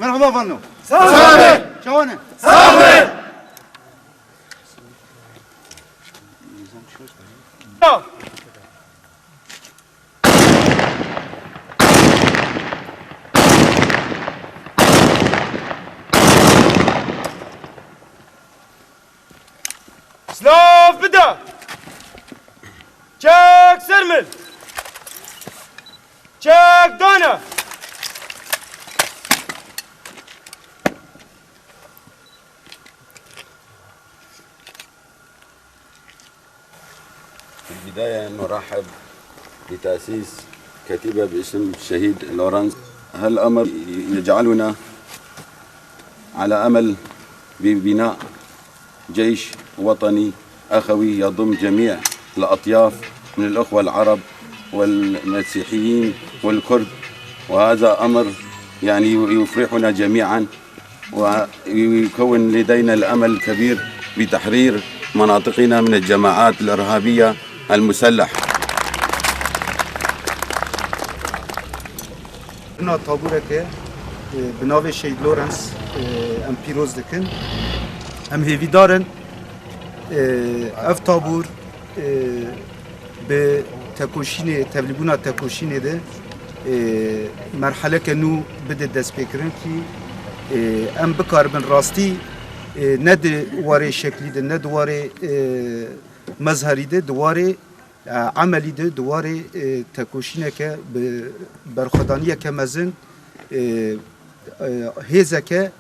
مرحبا فنو. صافي. شلونك؟ صافي. سلاف بدا. تشاك سرمل. تشاك دانا. في البداية نرحب بتأسيس كتيبة باسم الشهيد لورنس. هالأمر يجعلنا على أمل ببناء جيش وطني أخوي يضم جميع الأطياف من الأخوة العرب والمسيحيين والكرد، وهذا أمر يعني يفرحنا جميعا ويكون لدينا الأمل الكبير بتحرير مناطقنا من الجماعات الإرهابية المسلحة. بنا طابورك بناوي الشهيد لورنس ام پیروز دکن ام هیوی دارن اف طابور به تکوشین تبلیغونا تکوشین ده مرحله کنو بده دست بکرن کی ام بکار بن راستی ند واره شکلی ده ند واره مظهری ده دواره عملی ده دواره تکوشینه که برخدانیه که مزن هیزه که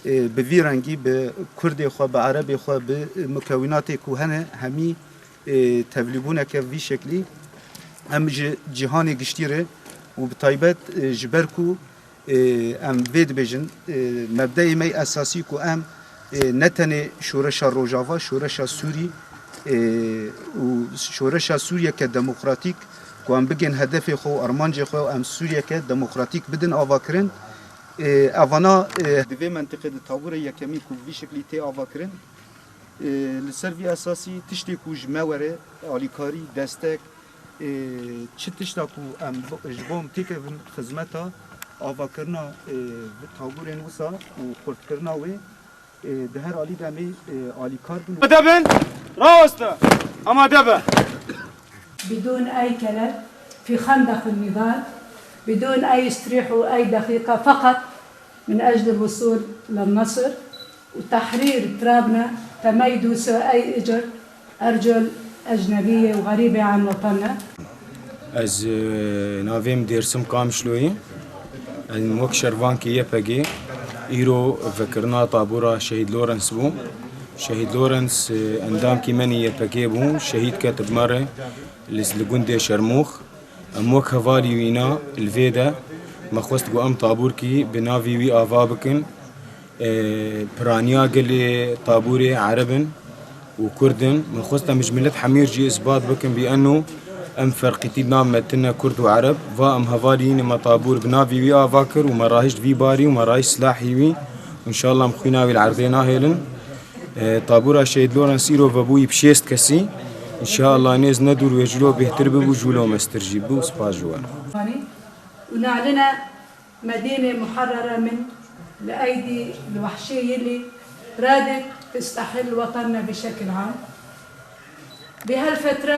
به ویرنگی به کردی خو به عربی خو به مکونات کوهنه همی تبلیغونه که وی شکلی هم جهان گشتیره و به طایبت جبرکو ام وید بجن مبدأ می اساسی کو ام نتنه شورش روجاوا شورش سوری و شورش سوریه که دموکراتیک کو ام بگن هدف خو ارمانج خو ام سوریه که دموکراتیک بدن آواکرن اوانا دوی منطقه طابور یکمی کو وی شکلی تی آواکرن لسر وی اساسی تشتی کو جموره آلیکاری دستک چه تشتا کو ام جبوم تیک خدمتا آواکرنا طابور نوسا و خردکرنا و ده هر آلی دمی آلیکار بن دبن راوستا اما دبا بدون أي كلام في خندق النضال بدون أي استريح أي دقيقة فقط من أجل الوصول للنصر وتحرير ترابنا تميدوس أي إجر أرجل أجنبية وغريبة عن وطننا. از ناویم دیرسم کامشلوی الموک شروان کیه پگی ایرو فکرنا طابورا شهید لورنس بو شهید لورنس اندام کی منی پگی بو شهید کتب مره لگونده شرموخ اموک هواری وینا الفيدا مخوست قو ام طابور کی بناوی وی آوا بکن پرانیا قلی طابور عربن وكردن مخوست مجملت حمير جي اثبات بكن بانه ام فرقتي نام متنا كرد وعرب وام هواريين ما طابور بنافي وي افاكر وما راهش في باري وما راهش سلاحي وي وان شاء الله مخوينا العرضينا هيلن طابور الشهيد لورنس يرو بابوي بشيست كسي ان شاء الله نيز ندور ويجلو بيهتر بو جولو مسترجي بو سباس جوان ونعلن مدينة محررة من الأيدي الوحشية اللي رادت تستحل وطننا بشكل عام بهالفترة.